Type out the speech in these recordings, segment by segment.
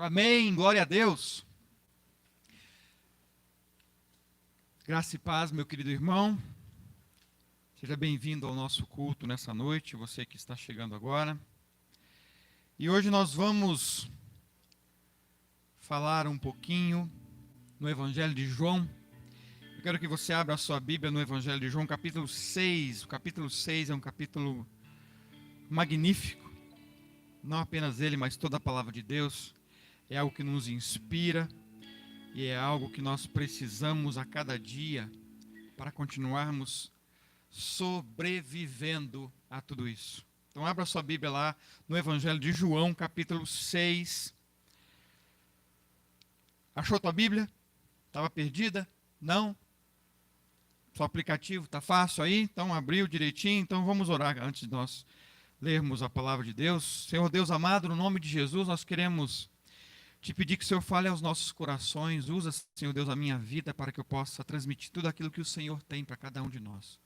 Amém, glória a Deus. Graça e paz, meu querido irmão. Seja bem-vindo ao nosso culto nessa noite, você que está chegando agora. E hoje nós vamos falar um pouquinho no Evangelho de João. Eu quero que você abra a sua Bíblia no Evangelho de João, capítulo 6. O capítulo 6 é um capítulo magnífico. Não apenas ele, mas toda a palavra de Deus. É algo que nos inspira e é algo que nós precisamos a cada dia para continuarmos sobrevivendo a tudo isso. Então abra sua Bíblia lá no Evangelho de João, capítulo 6. Achou tua Bíblia? Estava perdida? Não? Seu aplicativo está fácil aí? Então abriu direitinho. Então vamos orar antes de nós lermos a palavra de Deus. Senhor Deus amado, no nome de Jesus nós queremos te pedir que o Senhor fale aos nossos corações. Usa, Senhor Deus, a minha vida para que eu possa transmitir tudo aquilo que o Senhor tem para cada um de nós.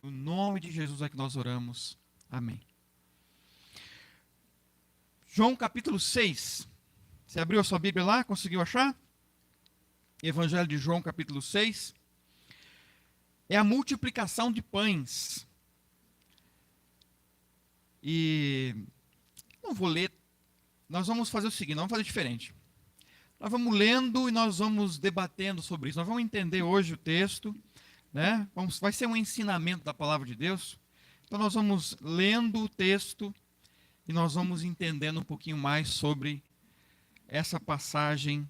No nome de Jesus é que nós oramos. Amém. João capítulo 6. Você abriu a sua Bíblia lá? Conseguiu achar? Evangelho de João capítulo 6. É a multiplicação de pães. E não vou ler. Nós vamos fazer o seguinte, nós vamos fazer diferente. Nós vamos lendo e nós vamos debatendo sobre isso. Nós vamos entender hoje o texto, né? Vai ser um ensinamento da palavra de Deus. Então nós vamos lendo o texto e nós vamos entendendo um pouquinho mais sobre essa passagem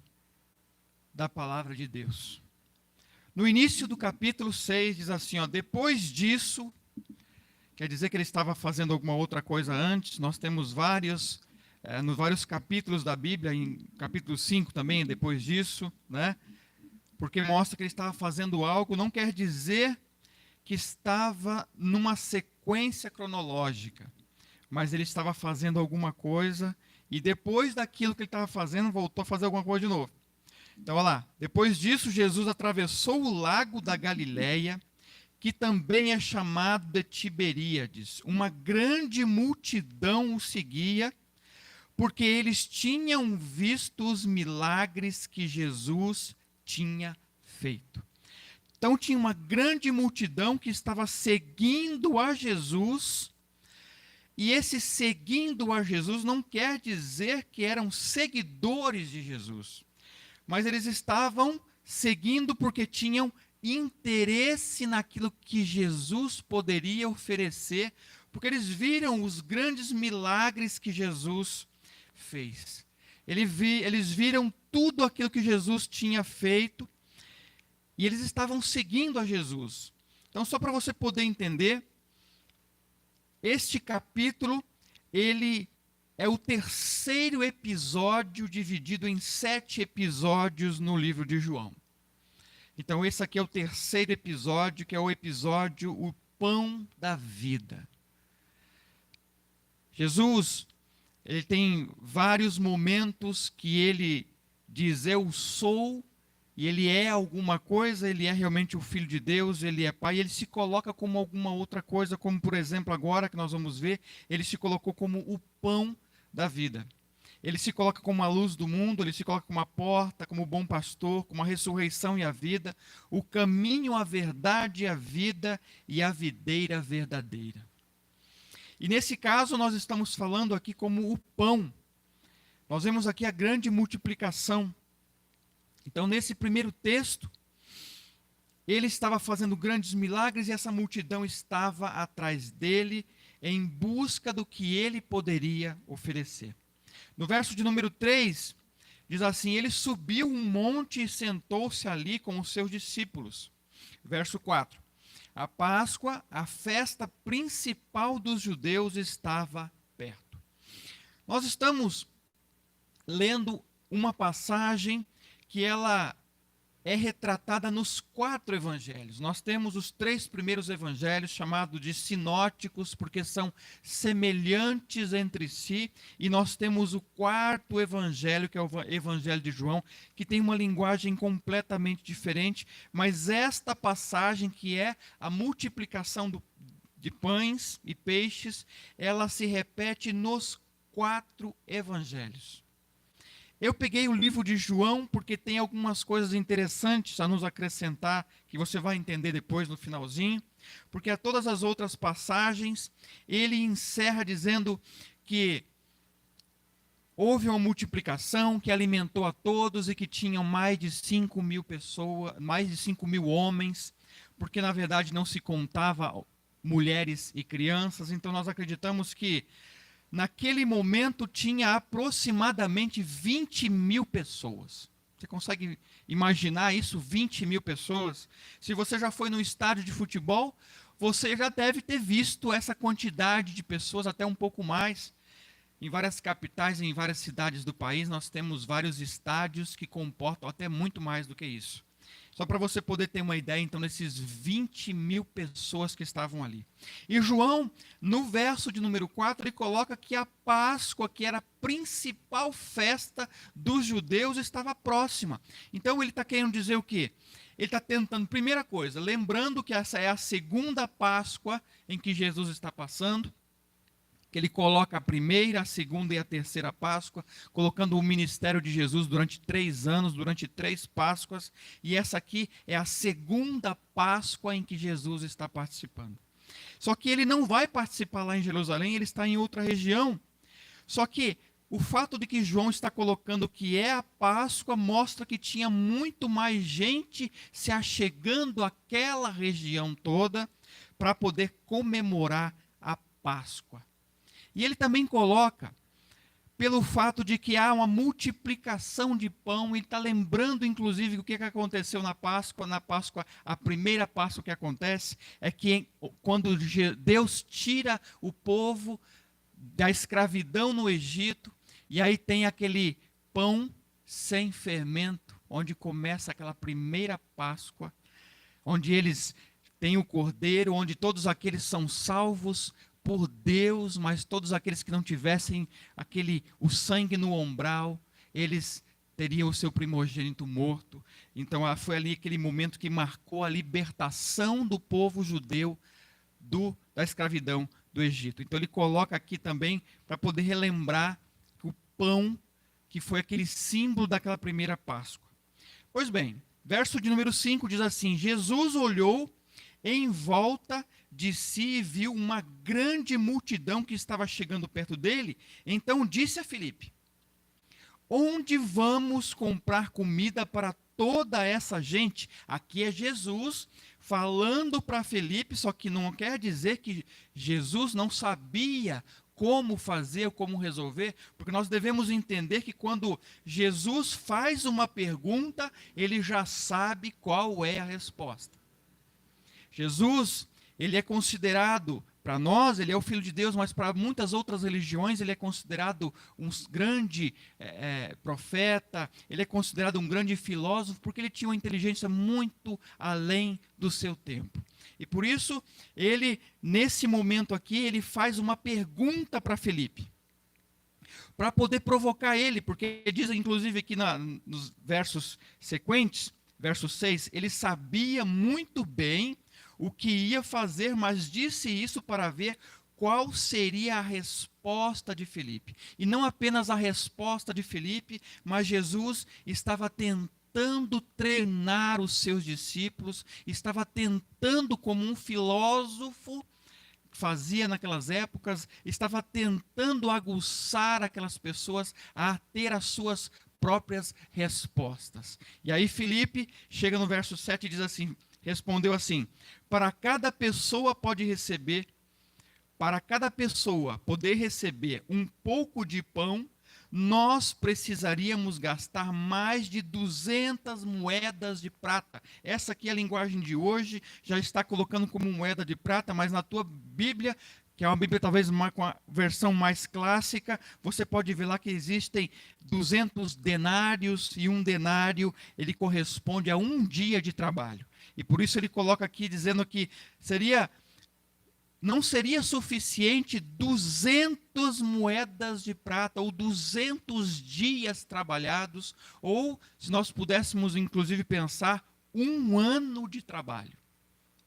da palavra de Deus. No início do capítulo 6 diz assim, ó, depois disso, quer dizer que ele estava fazendo alguma outra coisa antes. Nós temos nos vários capítulos da Bíblia, em capítulo 5 também, depois disso, né? Porque mostra que ele estava fazendo algo, não quer dizer que estava numa sequência cronológica, mas ele estava fazendo alguma coisa, e depois daquilo que ele estava fazendo, voltou a fazer alguma coisa de novo. Então, olha lá, depois disso, Jesus atravessou o lago da Galileia, que também é chamado de Tiberíades. Uma grande multidão o seguia, porque eles tinham visto os milagres que Jesus tinha feito. Então tinha uma grande multidão que estava seguindo a Jesus, e esse seguindo a Jesus não quer dizer que eram seguidores de Jesus, mas eles estavam seguindo porque tinham interesse naquilo que Jesus poderia oferecer, porque eles viram os grandes milagres que Jesus fez. Eles viram tudo aquilo que Jesus tinha feito e eles estavam seguindo a Jesus. Então, só para você poder entender, este capítulo, ele é o terceiro episódio dividido em 7 episódios no livro de João. Então, esse aqui é o terceiro episódio, que é o episódio O Pão da Vida. Jesus, ele tem vários momentos que ele diz, eu sou, e ele é alguma coisa, ele é realmente o Filho de Deus, ele é Pai, e ele se coloca como alguma outra coisa, como por exemplo agora que nós vamos ver, ele se colocou como o pão da vida. Ele se coloca como a luz do mundo, ele se coloca como a porta, como o bom pastor, como a ressurreição e a vida, o caminho, a verdade e a vida e a videira verdadeira. E nesse caso nós estamos falando aqui como o pão. Nós vemos aqui a grande multiplicação. Então nesse primeiro texto, ele estava fazendo grandes milagres e essa multidão estava atrás dele em busca do que ele poderia oferecer. No verso de número 3, diz assim, ele subiu um monte e sentou-se ali com os seus discípulos. Verso 4. A Páscoa, a festa principal dos judeus, estava perto. Nós estamos lendo uma passagem que ela é retratada nos 4 evangelhos. Nós temos os 3 primeiros evangelhos, chamados de sinóticos, porque são semelhantes entre si, e nós temos o 4º evangelho, que é o evangelho de João, que tem uma linguagem completamente diferente, mas esta passagem, que é a multiplicação de pães e peixes, ela se repete nos 4 evangelhos. Eu peguei o livro de João porque tem algumas coisas interessantes a nos acrescentar, que você vai entender depois no finalzinho, porque a todas as outras passagens, ele encerra dizendo que houve uma multiplicação que alimentou a todos e que tinham mais de 5.000 pessoas, mais de 5.000 homens, porque na verdade não se contava mulheres e crianças, então nós acreditamos que naquele momento tinha aproximadamente 20.000 pessoas. Você consegue imaginar isso? 20.000 pessoas? Se você já foi no estádio de futebol, você já deve ter visto essa quantidade de pessoas, até um pouco mais. Em várias capitais, em várias cidades do país, nós temos vários estádios que comportam até muito mais do que isso. Só para você poder ter uma ideia, então, desses 20.000 pessoas que estavam ali. E João, no verso de número 4, ele coloca que a Páscoa, que era a principal festa dos judeus, estava próxima. Então, ele está querendo dizer o quê? Ele está tentando, primeira coisa, lembrando que essa é a segunda Páscoa em que Jesus está passando, que ele coloca a primeira, a segunda e a terceira Páscoa, colocando o ministério de Jesus durante 3 anos, durante 3 Páscoas, e essa aqui é a segunda Páscoa em que Jesus está participando. Só que ele não vai participar lá em Jerusalém, ele está em outra região. Só que o fato de que João está colocando que é a Páscoa mostra que tinha muito mais gente se achegando àquela região toda para poder comemorar a Páscoa. E ele também coloca, pelo fato de que há uma multiplicação de pão, ele está lembrando, inclusive, o que aconteceu na Páscoa. Na Páscoa, a primeira Páscoa que acontece é que quando Deus tira o povo da escravidão no Egito, e aí tem aquele pão sem fermento, onde começa aquela primeira Páscoa, onde eles têm o cordeiro, onde todos aqueles são salvos por Deus, mas todos aqueles que não tivessem o sangue no umbral, eles teriam o seu primogênito morto. Então foi ali aquele momento que marcou a libertação do povo judeu da escravidão do Egito. Então ele coloca aqui também para poder relembrar o pão que foi aquele símbolo daquela primeira Páscoa. Pois bem, verso de número 5 diz assim: Jesus olhou em volta de si e viu uma grande multidão que estava chegando perto dele. Então disse a Filipe: onde vamos comprar comida para toda essa gente? Aqui é Jesus falando para Filipe, só que não quer dizer que Jesus não sabia como fazer, como resolver, porque nós devemos entender que quando Jesus faz uma pergunta, ele já sabe qual é a resposta. Jesus, ele é considerado, para nós, ele é o Filho de Deus, mas para muitas outras religiões, ele é considerado um grande profeta, ele é considerado um grande filósofo, porque ele tinha uma inteligência muito além do seu tempo. E por isso, ele, nesse momento aqui, ele faz uma pergunta para Filipe, para poder provocar ele, porque diz, inclusive, aqui nos versos sequentes, verso 6, ele sabia muito bem o que ia fazer, mas disse isso para ver qual seria a resposta de Filipe. E não apenas a resposta de Filipe, mas Jesus estava tentando treinar os seus discípulos, estava tentando, como um filósofo fazia naquelas épocas, estava tentando aguçar aquelas pessoas a ter as suas próprias respostas. E aí Filipe chega no verso 7 e diz assim, respondeu assim: para cada pessoa poder receber um pouco de pão, nós precisaríamos gastar mais de 200 moedas de prata. Essa aqui é a linguagem de hoje, já está colocando como moeda de prata, mas na tua Bíblia, que é uma Bíblia talvez com a versão mais clássica, você pode ver lá que existem 200 denários, e um denário, ele corresponde a um dia de trabalho. E por isso ele coloca aqui dizendo que não seria suficiente 200 moedas de prata, ou 200 dias trabalhados, ou, se nós pudéssemos inclusive pensar, 1 ano de trabalho.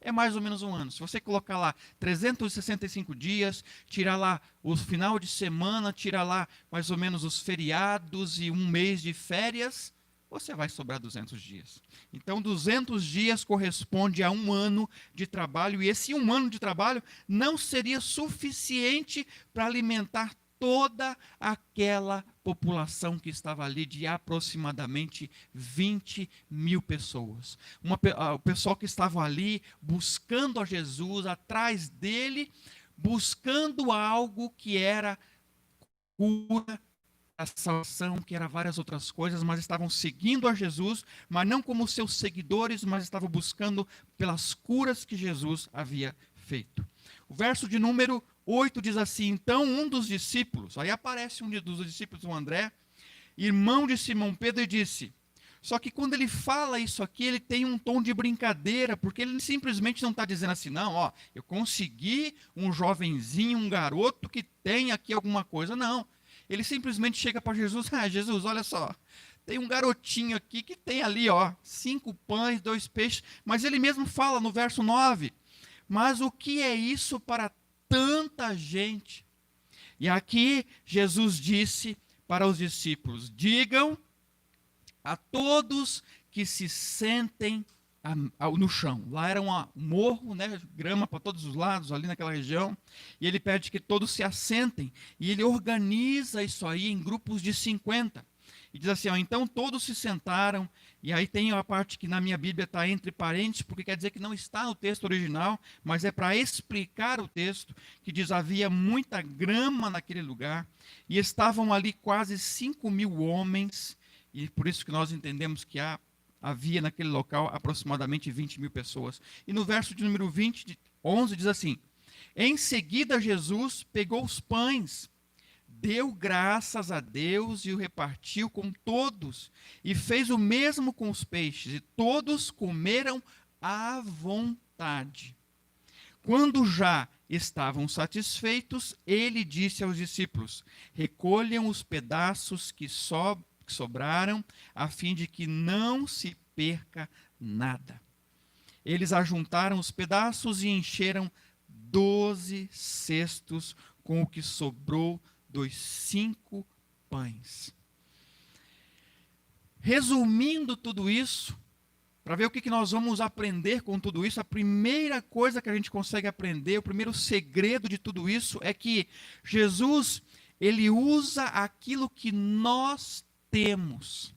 é mais ou menos um ano. Se você colocar lá 365 dias, tirar lá o final de semana, tirar lá mais ou menos os feriados e um mês de férias, você vai sobrar 200 dias. Então, 200 dias corresponde a um ano de trabalho, e esse um ano de trabalho não seria suficiente para alimentar toda aquela população que estava ali, de aproximadamente 20 mil pessoas. O pessoal que estava ali buscando a Jesus, atrás dele, buscando algo que era cura, a salvação, que era várias outras coisas, mas estavam seguindo a Jesus, mas não como seus seguidores, mas estavam buscando pelas curas que Jesus havia feito. O verso de número 8 diz assim: então um dos discípulos, aí aparece um dos discípulos, o André, irmão de Simão Pedro, e disse, só que quando ele fala isso aqui, ele tem um tom de brincadeira, porque ele simplesmente não está dizendo assim, não, ó, eu consegui um jovenzinho, um garoto que tem aqui alguma coisa, não. Ele simplesmente chega para Jesus, Jesus, olha só, tem um garotinho aqui que tem ali, ó, 5 pães, 2 peixes, mas ele mesmo fala no verso 9, mas o que é isso para tanta gente? E aqui Jesus disse para os discípulos, digam a todos que se sentem no chão. Lá era um morro, né, grama para todos os lados, ali naquela região, e ele pede que todos se assentem, e ele organiza isso aí em grupos de 50, e diz assim, ó, então todos se sentaram, e aí tem a parte que na minha Bíblia está entre parênteses, porque quer dizer que não está no texto original, mas é para explicar o texto, que diz, havia muita grama naquele lugar, e estavam ali quase 5.000 homens, e por isso que nós entendemos que havia naquele local aproximadamente 20 mil pessoas. E no verso de número 11 diz assim, em seguida Jesus pegou os pães, deu graças a Deus e o repartiu com todos, e fez o mesmo com os peixes, e todos comeram à vontade. Quando já estavam satisfeitos, ele disse aos discípulos, recolham os pedaços que sobraram, a fim de que não se perca nada. Eles ajuntaram os pedaços e encheram 12 cestos com o que sobrou dos 5 pães. Resumindo tudo isso, para ver o que nós vamos aprender com tudo isso, a primeira coisa que a gente consegue aprender, o primeiro segredo de tudo isso é que Jesus, ele usa aquilo que nós temos.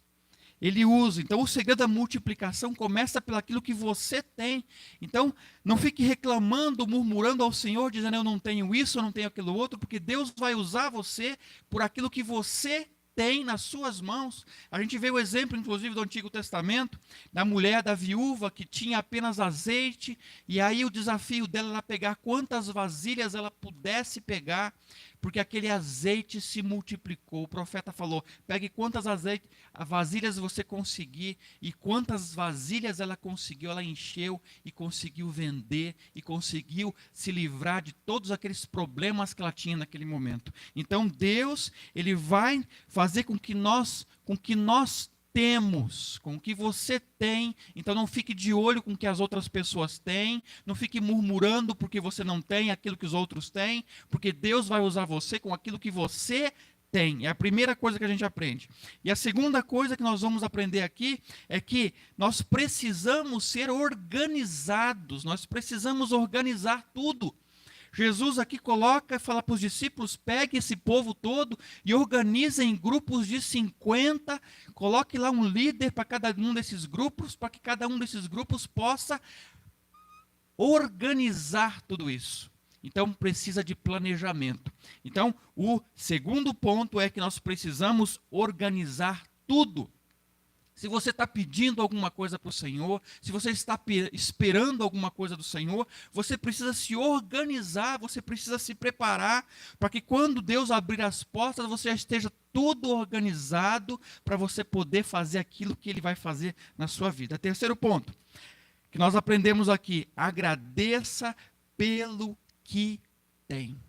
Ele usa. Então, o segredo da multiplicação começa pelaquilo que você tem. Então, não fique reclamando, murmurando ao Senhor, dizendo, eu não tenho isso, eu não tenho aquilo outro, porque Deus vai usar você por aquilo que você tem nas suas mãos. A gente vê o exemplo, inclusive, do Antigo Testamento, da mulher, da viúva, que tinha apenas azeite, e aí o desafio dela era pegar quantas vasilhas ela pudesse pegar, porque aquele azeite se multiplicou. O profeta falou, pegue quantas vasilhas você conseguir, e quantas vasilhas ela conseguiu, ela encheu e conseguiu vender, e conseguiu se livrar de todos aqueles problemas que ela tinha naquele momento. Então Deus, ele vai fazer com que nós temos, com o que você tem, então não fique de olho com o que as outras pessoas têm, não fique murmurando porque você não tem aquilo que os outros têm, porque Deus vai usar você com aquilo que você tem. É a primeira coisa que a gente aprende. E a segunda coisa que nós vamos aprender aqui é que nós precisamos ser organizados, nós precisamos organizar tudo. Jesus aqui coloca e fala para os discípulos, pegue esse povo todo e organize em grupos de 50, coloque lá um líder para cada um desses grupos, para que cada um desses grupos possa organizar tudo isso. Então, precisa de planejamento. Então, o segundo ponto é que nós precisamos organizar tudo. Se você está pedindo alguma coisa para o Senhor, se você está esperando alguma coisa do Senhor, você precisa se organizar, você precisa se preparar, para que quando Deus abrir as portas, você já esteja tudo organizado, para você poder fazer aquilo que Ele vai fazer na sua vida. Terceiro ponto, que nós aprendemos aqui, agradeça pelo que tem.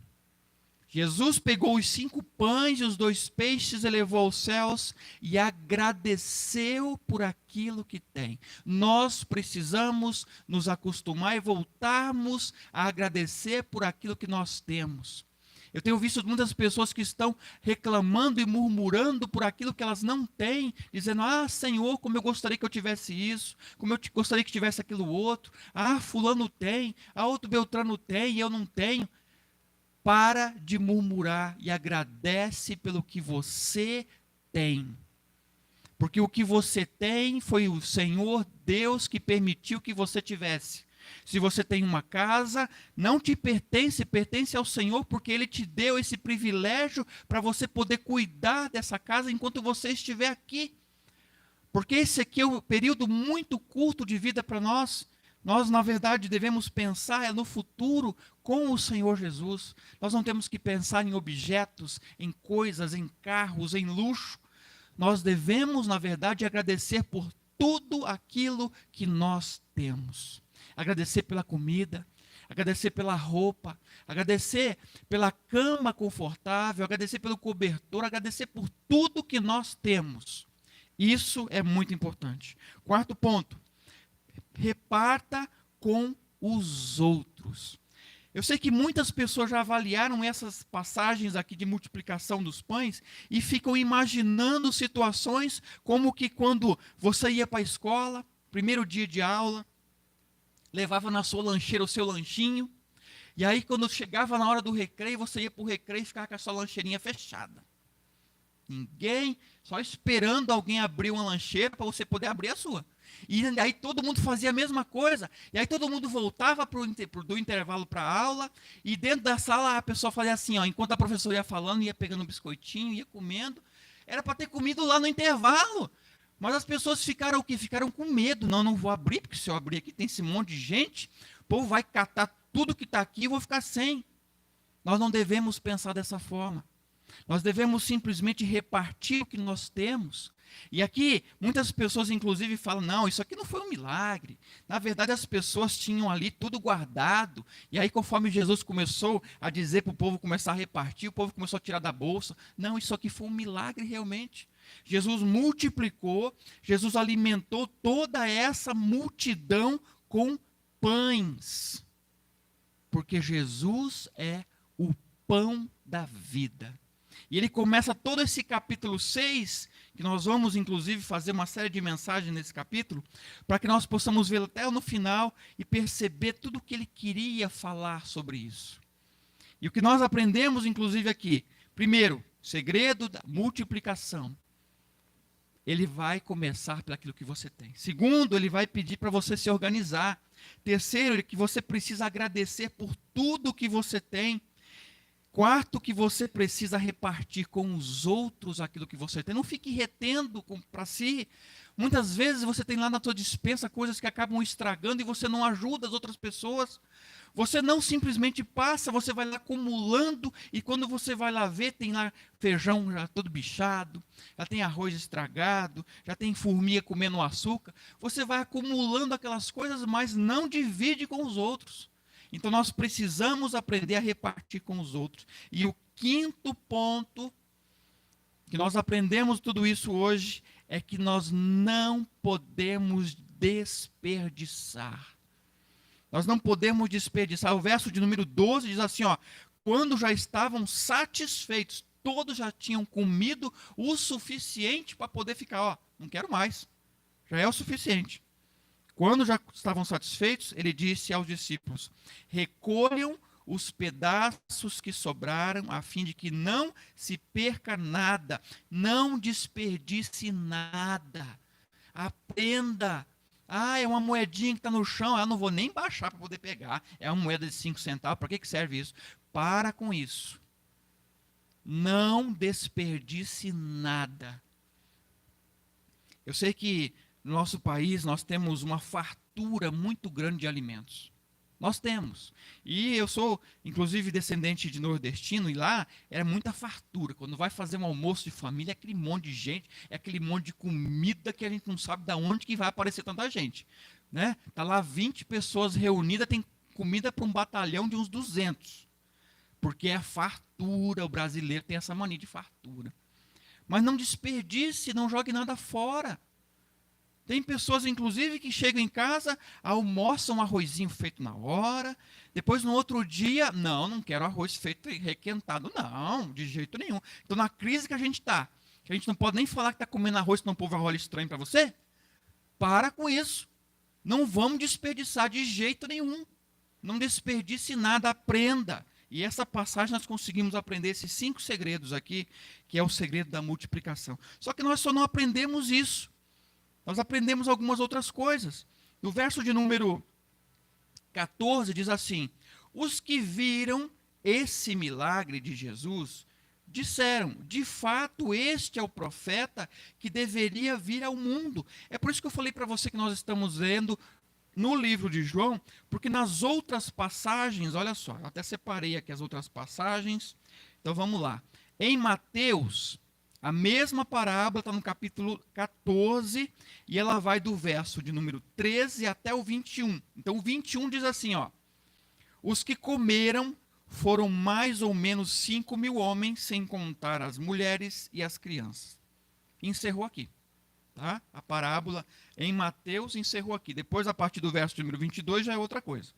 Jesus pegou os 5 pães e os 2 peixes, elevou aos céus e agradeceu por aquilo que tem. Nós precisamos nos acostumar e voltarmos a agradecer por aquilo que nós temos. Eu tenho visto muitas pessoas que estão reclamando e murmurando por aquilo que elas não têm, dizendo: ah, Senhor, como eu gostaria que eu tivesse isso, como eu gostaria que tivesse aquilo outro, ah, fulano tem, ah, outro Beltrano tem e eu não tenho. Para de murmurar e agradece pelo que você tem. Porque o que você tem foi o Senhor Deus que permitiu que você tivesse. Se você tem uma casa, não te pertence, pertence ao Senhor, porque Ele te deu esse privilégio para você poder cuidar dessa casa enquanto você estiver aqui. Porque esse aqui é um período muito curto de vida para nós. Nós, na verdade, devemos pensar no futuro com o Senhor Jesus. Nós não temos que pensar em objetos, em coisas, em carros, em luxo. Nós devemos, na verdade, agradecer por tudo aquilo que nós temos. Agradecer pela comida, agradecer pela roupa, agradecer pela cama confortável, agradecer pelo cobertor, agradecer por tudo que nós temos. Isso é muito importante. 4º ponto. Reparta com os outros. Eu sei que muitas pessoas já avaliaram essas passagens aqui de multiplicação dos pães e ficam imaginando situações como que quando você ia para a escola, primeiro dia de aula, levava na sua lancheira o seu lanchinho, e aí quando chegava na hora do recreio, você ia para o recreio e ficava com a sua lancheirinha fechada. Ninguém, só esperando alguém abrir uma lancheira para você poder abrir a sua. E aí todo mundo fazia a mesma coisa, e aí todo mundo voltava do intervalo para a aula, e dentro da sala a pessoa fazia assim, ó, enquanto a professora ia falando, ia pegando um biscoitinho, ia comendo. Era para ter comido lá no intervalo, mas as pessoas ficaram o quê? Ficaram com medo. Não, não vou abrir, porque se eu abrir aqui tem esse monte de gente, o povo vai catar tudo que está aqui e eu vou ficar sem. Nós não devemos pensar dessa forma. Nós devemos simplesmente repartir o que nós temos. E aqui, muitas pessoas inclusive falam, não, isso aqui não foi um milagre. Na verdade, as pessoas tinham ali tudo guardado. E aí, conforme Jesus começou a dizer para o povo começar a repartir, o povo começou a tirar da bolsa. Não, isso aqui foi um milagre realmente. Jesus multiplicou, Jesus alimentou toda essa multidão com pães. Porque Jesus é o pão da vida. E ele começa todo esse capítulo 6, que nós vamos inclusive fazer uma série de mensagens nesse capítulo, para que nós possamos ver até no final e perceber tudo o que ele queria falar sobre isso. E o que nós aprendemos inclusive aqui, primeiro, segredo da multiplicação. Ele vai começar pelaquilo que você tem. Segundo, ele vai pedir para você se organizar. Terceiro, que você precisa agradecer por tudo que você tem. Quarto, que você precisa repartir com os outros aquilo que você tem. Não fique retendo para si. Muitas vezes você tem lá na sua despensa coisas que acabam estragando e você não ajuda as outras pessoas. Você não simplesmente passa, você vai lá acumulando e quando você vai lá ver, tem lá feijão já todo bichado, já tem arroz estragado, já tem formiga comendo açúcar. Você vai acumulando aquelas coisas, mas não divide com os outros. Então nós precisamos aprender a repartir com os outros. E o 5º ponto, que nós aprendemos tudo isso hoje, é que nós não podemos desperdiçar. Nós não podemos desperdiçar. O verso de número 12 diz assim, ó, quando já estavam satisfeitos, todos já tinham comido o suficiente para poder ficar, ó, não quero mais, já é o suficiente. Quando já estavam satisfeitos, ele disse aos discípulos, recolham os pedaços que sobraram, a fim de que não se perca nada, não desperdice nada, aprenda. Ah, é uma moedinha que está no chão, eu não vou nem baixar para poder pegar, é uma moeda de 5 centavos, para que serve isso? Para com isso, não desperdice nada. Eu sei que no nosso país nós temos uma fartura muito grande de alimentos. Nós temos. E eu sou, inclusive, descendente de nordestino, e lá era muita fartura. Quando vai fazer um almoço de família, é aquele monte de gente, é aquele monte de comida que a gente não sabe de onde que vai aparecer tanta gente. Né? Tá lá 20 pessoas reunidas, tem comida para um batalhão de uns 200. porque é fartura, o brasileiro tem essa mania de fartura. Mas não desperdice, não jogue nada fora. Tem pessoas, inclusive, que chegam em casa, almoçam um arrozinho feito na hora, depois no outro dia, não quero arroz feito e requentado, não, de jeito nenhum. Então, na crise que a gente está, que a gente não pode nem falar que está comendo arroz, senão o povo olha estranho para você, para com isso. Não vamos desperdiçar de jeito nenhum. Não desperdice nada, aprenda. E essa passagem nós conseguimos aprender esses 5 segredos aqui, que é o segredo da multiplicação. Só que nós só não aprendemos isso. Nós aprendemos algumas outras coisas. No verso de número 14 diz assim: os que viram esse milagre de Jesus disseram, de fato, este é o profeta que deveria vir ao mundo. É por isso que eu falei para você que nós estamos lendo no livro de João, porque nas outras passagens, olha só, eu até separei aqui as outras passagens. Então vamos lá. Em Mateus, a mesma parábola está no capítulo 14 e ela vai do verso de número 13 até o 21. Então o 21 diz assim, ó: os que comeram foram mais ou menos 5.000 homens, sem contar as mulheres e as crianças. Encerrou aqui. Tá? A parábola em Mateus encerrou aqui. Depois, a partir do verso de número 22, já é outra coisa.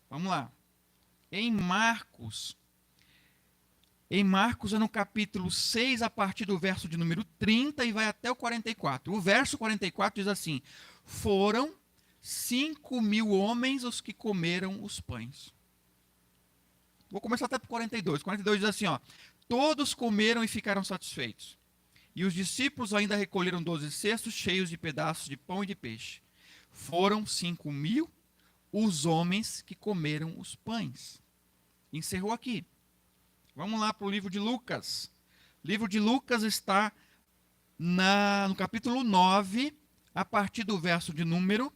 Vamos lá. Em Marcos é no capítulo 6, a partir do verso de número 30 e vai até o 44. O verso 44 diz assim: foram 5.000 homens os que comeram os pães. Vou começar até por 42. 42 diz assim, ó: todos comeram e ficaram satisfeitos. E os discípulos ainda recolheram 12 cestos cheios de pedaços de pão e de peixe. Foram 5.000 os homens que comeram os pães. Encerrou aqui. Vamos lá para o livro de Lucas. O livro de Lucas está no capítulo 9, a partir do verso de número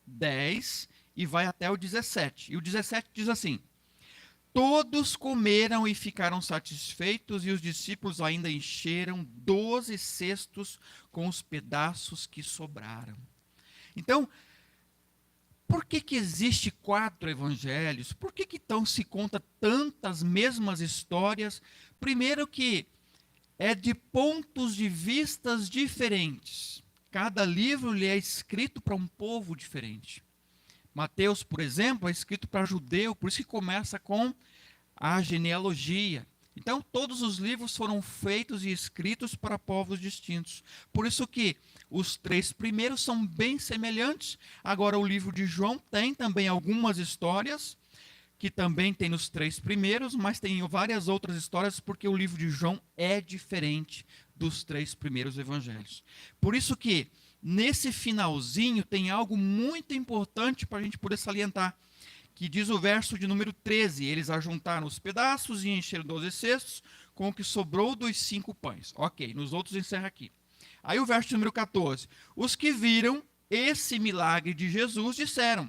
10, e vai até o 17. E o 17 diz assim: todos comeram e ficaram satisfeitos, e os discípulos ainda encheram 12 cestos com os pedaços que sobraram. Então, por que existe 4 evangelhos? Por que então se conta tantas mesmas histórias? Primeiro que é de pontos de vistas diferentes. Cada livro é escrito para um povo diferente. Mateus, por exemplo, é escrito para judeu, por isso que começa com a genealogia. Então, todos os livros foram feitos e escritos para povos distintos. Por isso que os 3 primeiros são bem semelhantes. Agora, o livro de João tem também algumas histórias, que também tem nos 3 primeiros, mas tem várias outras histórias, porque o livro de João é diferente dos 3 primeiros evangelhos. Por isso que, nesse finalzinho, tem algo muito importante para a gente poder salientar, que diz o verso de número 13, eles ajuntaram os pedaços e encheram 12 cestos com o que sobrou dos 5 pães. Ok, nos outros encerra aqui. Aí o verso de número 14, os que viram esse milagre de Jesus disseram,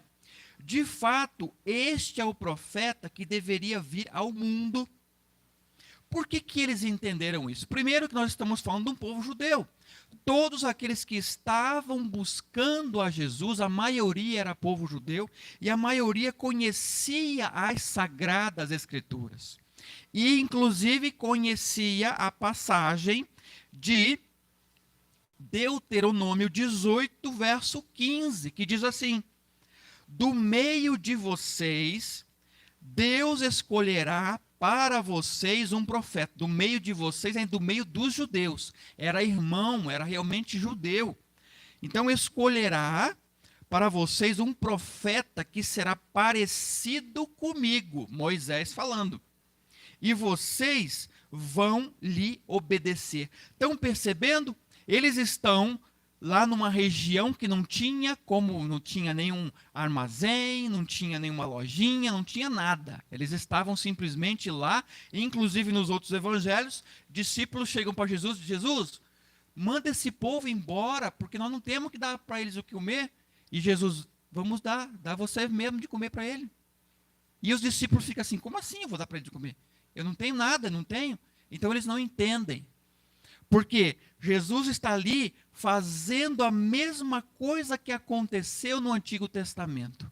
de fato, este é o profeta que deveria vir ao mundo. Por que eles entenderam isso? Primeiro que nós estamos falando de um povo judeu. Todos aqueles que estavam buscando a Jesus, a maioria era povo judeu, e a maioria conhecia as sagradas escrituras. E, inclusive, conhecia a passagem de Deuteronômio 18, verso 15, que diz assim: do meio de vocês, Deus escolherá para vocês um profeta. Do meio de vocês, é do meio dos judeus. Era irmão, era realmente judeu. Então escolherá para vocês um profeta que será parecido comigo, Moisés falando. E vocês vão lhe obedecer. Estão percebendo? Eles estão lá numa região que não tinha nenhum armazém, não tinha nenhuma lojinha, não tinha nada. Eles estavam simplesmente lá, inclusive nos outros evangelhos, discípulos chegam para Jesus, Jesus, manda esse povo embora, porque nós não temos que dar para eles o que comer. E Jesus, vamos dá você mesmo de comer para ele. E os discípulos ficam assim, como assim eu vou dar para ele de comer? Eu não tenho nada, não tenho. Então eles não entendem. Porque Jesus está ali fazendo a mesma coisa que aconteceu no Antigo Testamento.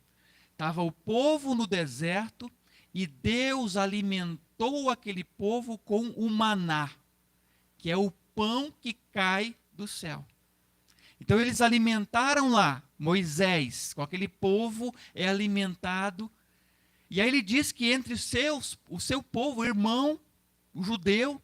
Estava o povo no deserto e Deus alimentou aquele povo com o maná, que é o pão que cai do céu. Então eles alimentaram lá, Moisés, com aquele povo é alimentado. E aí ele diz que entre o seu povo, o irmão, o judeu,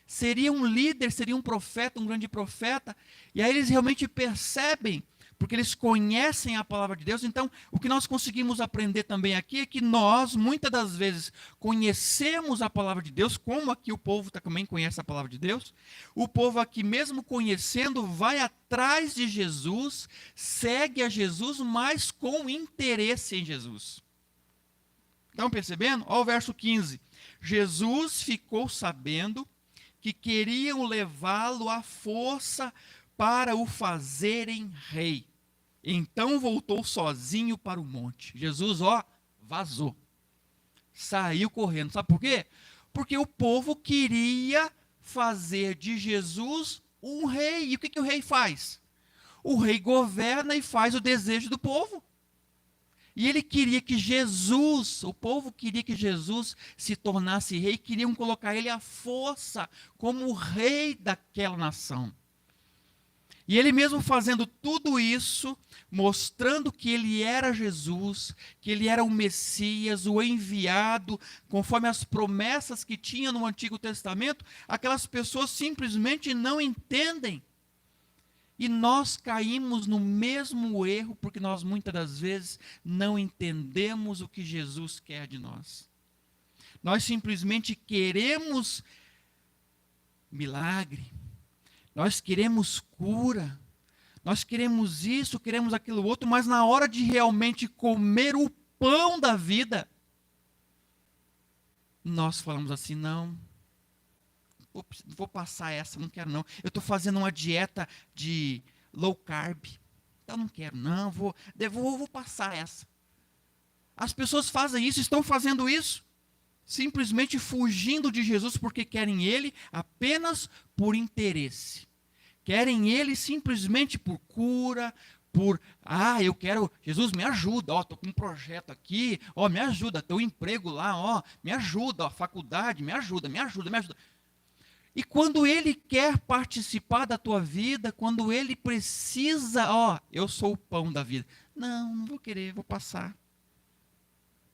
seria um líder, seria um profeta, um grande profeta. E aí eles realmente percebem, porque eles conhecem a palavra de Deus. Então, o que nós conseguimos aprender também aqui é que nós, muitas das vezes, conhecemos a palavra de Deus, como aqui o povo também conhece a palavra de Deus. O povo aqui, mesmo conhecendo, vai atrás de Jesus, segue a Jesus, mas com interesse em Jesus. Estão percebendo? Olha o verso 15. Jesus ficou sabendo que queriam levá-lo à força para o fazerem rei. Então voltou sozinho para o monte. Jesus, vazou. Saiu correndo. Sabe por quê? Porque o povo queria fazer de Jesus um rei. E o que o rei faz? O rei governa e faz o desejo do povo. E ele queria que Jesus, o povo queria que Jesus se tornasse rei, queriam colocar ele à força como o rei daquela nação. E ele mesmo fazendo tudo isso, mostrando que ele era Jesus, que ele era o Messias, o enviado, conforme as promessas que tinha no Antigo Testamento, aquelas pessoas simplesmente não entendem. E nós caímos no mesmo erro, porque nós muitas das vezes não entendemos o que Jesus quer de nós. Nós simplesmente queremos milagre, nós queremos cura, nós queremos isso, queremos aquilo outro, mas na hora de realmente comer o pão da vida, nós falamos assim, não, vou passar essa, não quero não. Eu estou fazendo uma dieta de low carb, então não quero não, vou passar essa. As pessoas fazem isso, estão fazendo isso, simplesmente fugindo de Jesus porque querem ele apenas por interesse. Querem ele simplesmente por cura, eu quero, Jesus me ajuda, estou com um projeto aqui, me ajuda, teu emprego lá, me ajuda, faculdade, me ajuda. E quando ele quer participar da tua vida, quando ele precisa, eu sou o pão da vida. Não vou querer, vou passar.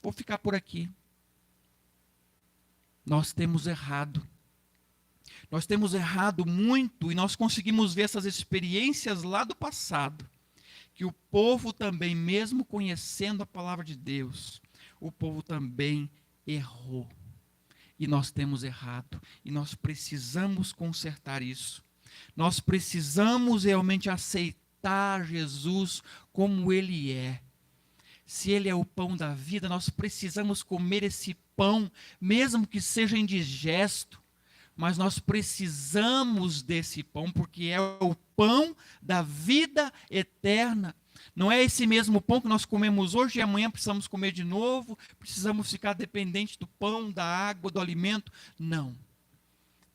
Vou ficar por aqui. Nós temos errado. Nós temos errado muito e nós conseguimos ver essas experiências lá do passado. Que o povo também, mesmo conhecendo a palavra de Deus, o povo também errou. E nós temos errado. E nós precisamos consertar isso. Nós precisamos realmente aceitar Jesus como Ele é. Se Ele é o pão da vida, nós precisamos comer esse pão, mesmo que seja indigesto. Mas nós precisamos desse pão, porque é o pão da vida eterna. Não é esse mesmo pão que nós comemos hoje e amanhã precisamos comer de novo, precisamos ficar dependentes do pão, da água, do alimento. Não.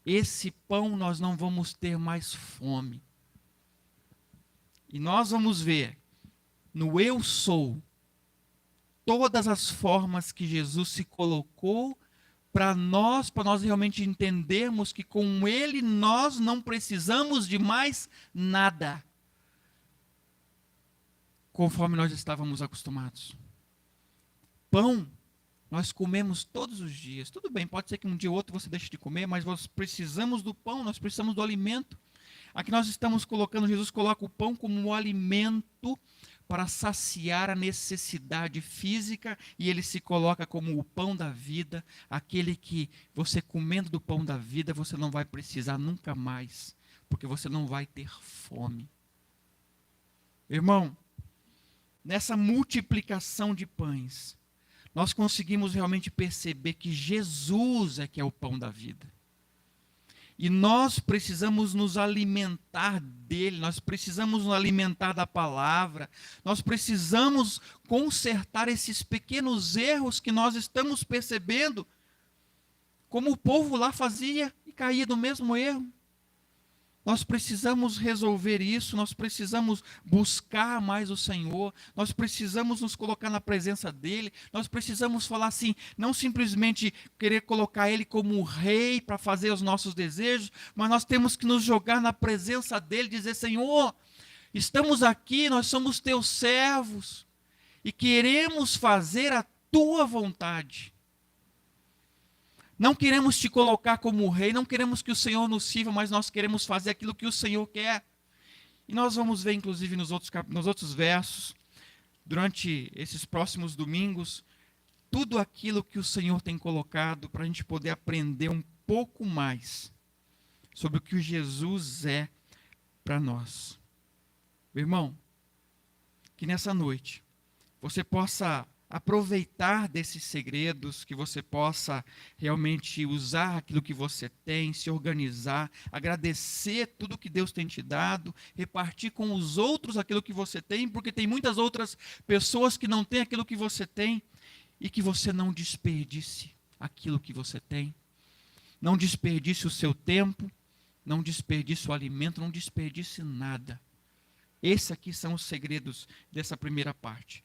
Esse pão nós não vamos ter mais fome. E nós vamos ver no eu sou todas as formas que Jesus se colocou para nós realmente entendermos que com Ele nós não precisamos de mais nada, conforme nós estávamos acostumados. Pão, nós comemos todos os dias. Tudo bem, pode ser que um dia ou outro você deixe de comer, mas nós precisamos do pão, nós precisamos do alimento. Aqui nós estamos colocando, Jesus coloca o pão como um alimento para saciar a necessidade física, e ele se coloca como o pão da vida, aquele que você comendo do pão da vida, você não vai precisar nunca mais, porque você não vai ter fome. Irmão, nessa multiplicação de pães, nós conseguimos realmente perceber que Jesus é que é o pão da vida. E nós precisamos nos alimentar dele, nós precisamos nos alimentar da palavra, nós precisamos consertar esses pequenos erros que nós estamos percebendo, como o povo lá fazia e caía no mesmo erro. Nós precisamos resolver isso, nós precisamos buscar mais o Senhor, nós precisamos nos colocar na presença dEle, nós precisamos falar assim, não simplesmente querer colocar Ele como o rei para fazer os nossos desejos, mas nós temos que nos jogar na presença dEle, dizer, Senhor, estamos aqui, nós somos teus servos e queremos fazer a tua vontade. Não queremos te colocar como rei, não queremos que o Senhor nos sirva, mas nós queremos fazer aquilo que o Senhor quer. E nós vamos ver, inclusive, nos outros versos, durante esses próximos domingos, tudo aquilo que o Senhor tem colocado para a gente poder aprender um pouco mais sobre o que Jesus é para nós. Meu irmão, que nessa noite você possa aproveitar desses segredos, que você possa realmente usar aquilo que você tem, se organizar, agradecer tudo que Deus tem te dado, repartir com os outros aquilo que você tem, porque tem muitas outras pessoas que não têm aquilo que você tem, e que você não desperdice aquilo que você tem. Não desperdice o seu tempo, não desperdice o alimento, não desperdice nada. Esses aqui são os segredos dessa primeira parte.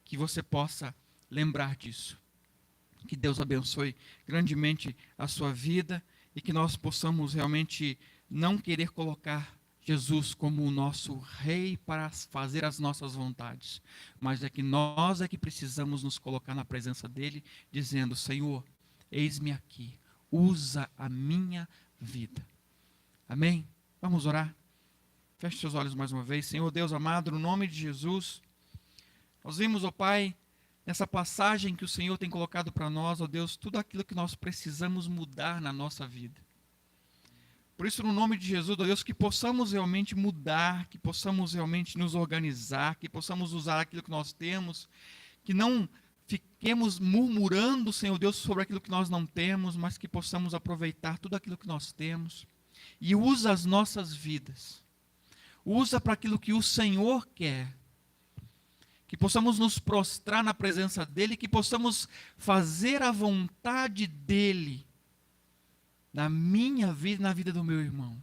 Que você possa lembrar disso. Que Deus abençoe grandemente a sua vida e que nós possamos realmente não querer colocar Jesus como o nosso rei para fazer as nossas vontades, mas é que nós é que precisamos nos colocar na presença dele, dizendo, Senhor, eis-me aqui, usa a minha vida. Amém? Vamos orar? Feche seus olhos mais uma vez. Senhor Deus amado, no nome de Jesus, nós vimos, ó Pai, nessa passagem que o Senhor tem colocado para nós, ó Deus, tudo aquilo que nós precisamos mudar na nossa vida. Por isso, no nome de Jesus, ó Deus, que possamos realmente mudar, que possamos realmente nos organizar, que possamos usar aquilo que nós temos, que não fiquemos murmurando, Senhor Deus, sobre aquilo que nós não temos, mas que possamos aproveitar tudo aquilo que nós temos e usa as nossas vidas. Usa para aquilo que o Senhor quer. Que possamos nos prostrar na presença dEle, que possamos fazer a vontade dEle na minha vida e na vida do meu irmão.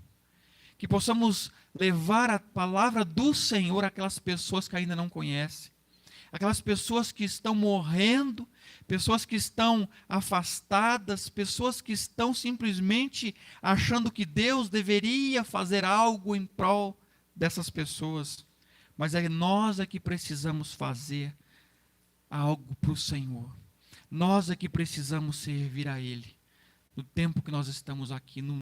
Que possamos levar a palavra do Senhor àquelas pessoas que ainda não conhecem, aquelas pessoas que estão morrendo, pessoas que estão afastadas, pessoas que estão simplesmente achando que Deus deveria fazer algo em prol dessas pessoas. Mas é nós que precisamos fazer algo para o Senhor. Nós que precisamos servir a Ele. No tempo que nós estamos aqui, no